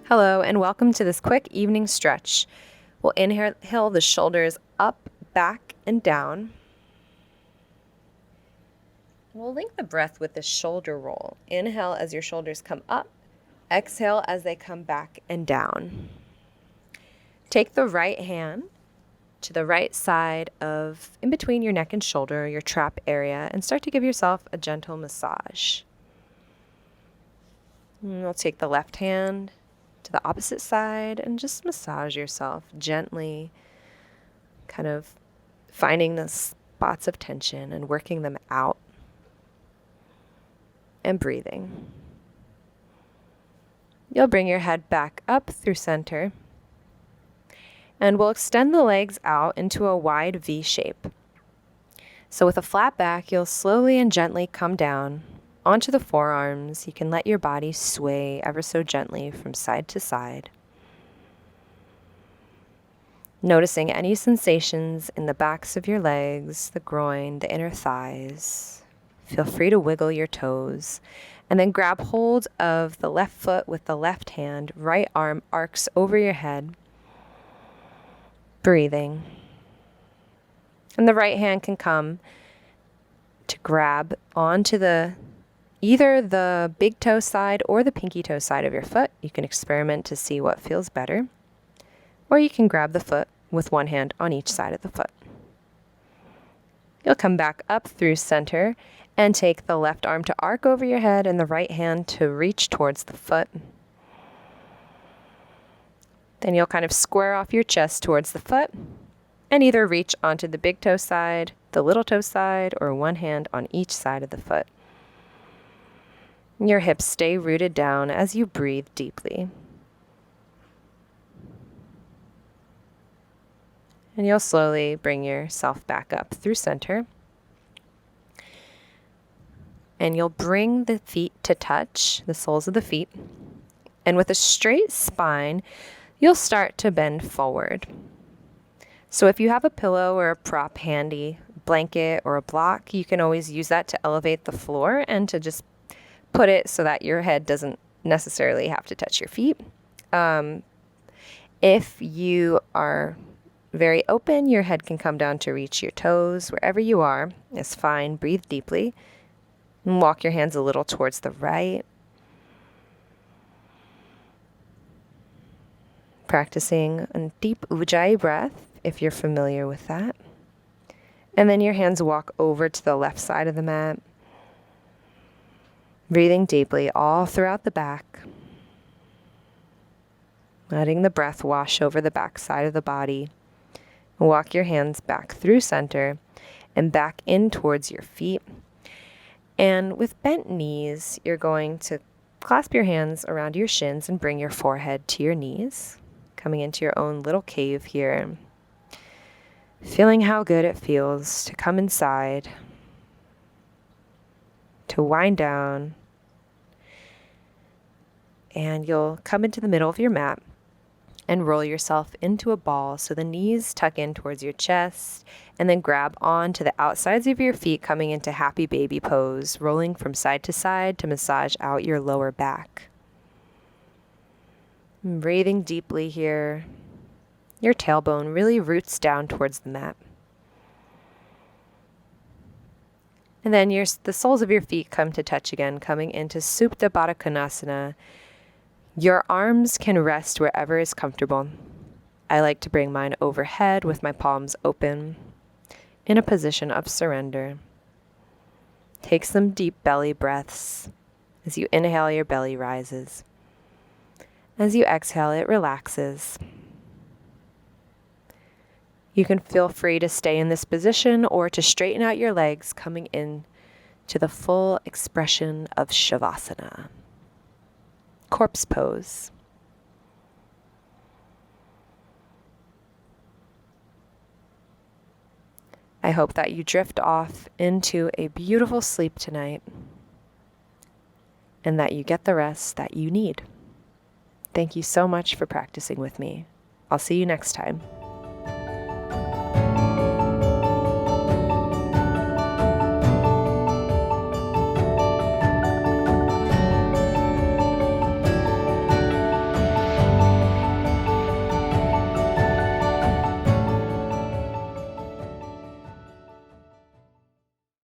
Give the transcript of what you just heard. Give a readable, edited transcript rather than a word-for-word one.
Hello, and welcome to this quick evening stretch. We'll inhale the shoulders up, back, and down. We'll link the breath with the shoulder roll. Inhale as your shoulders come up. Exhale as they come back and down. Take the right hand to the right side of in between your neck and shoulder, your trap area, and start to give yourself a gentle massage. And we'll take the left hand to the opposite side and just massage yourself gently, kind of finding the spots of tension and working them out and breathing. You'll bring your head back up through center and we'll extend the legs out into a wide V shape. So with a flat back, you'll slowly and gently come down onto the forearms. You can let your body sway ever so gently from side to side. Noticing any sensations in the backs of your legs, the groin, the inner thighs. Feel free to wiggle your toes and then grab hold of the left foot with the left hand. Right arm arcs over your head. Breathing. And the right hand can come to grab onto either the big toe side or the pinky toe side of your foot. You can experiment to see what feels better. Or you can grab the foot with one hand on each side of the foot. You'll come back up through center and take the left arm to arc over your head and the right hand to reach towards the foot. Then you'll kind of square off your chest towards the foot and either reach onto the big toe side, the little toe side, or one hand on each side of the foot. Your hips stay rooted down as you breathe deeply. And you'll slowly bring yourself back up through center. And you'll bring the feet to touch, the soles of the feet. And with a straight spine, you'll start to bend forward. So if you have a pillow or a prop handy, blanket or a block, you can always use that to elevate the floor and to just put it so that your head doesn't necessarily have to touch your feet. If you are very open, your head can come down to reach your toes. Wherever you are is fine. Breathe deeply and walk your hands a little towards the right. Practicing a deep ujjayi breath if you're familiar with that. And then your hands walk over to the left side of the mat. Breathing deeply all throughout the back. Letting the breath wash over the back side of the body. Walk your hands back through center and back in towards your feet. And with bent knees, you're going to clasp your hands around your shins and bring your forehead to your knees. Coming into your own little cave here. Feeling how good it feels to come inside. To wind down. And you'll come into the middle of your mat and roll yourself into a ball so the knees tuck in towards your chest and then grab on to the outsides of your feet, coming into happy baby pose, rolling from side to side to massage out your lower back. Breathing deeply here. Your tailbone really roots down towards the mat. And then the soles of your feet come to touch again, coming into Supta Baddha Konasana. Your arms can rest wherever is comfortable. I like to bring mine overhead with my palms open in a position of surrender. Take some deep belly breaths. As you inhale, your belly rises. As you exhale, it relaxes. You can feel free to stay in this position or to straighten out your legs, coming in to the full expression of Shavasana. Corpse pose. I hope that you drift off into a beautiful sleep tonight and that you get the rest that you need. Thank you so much for practicing with me. I'll see you next time.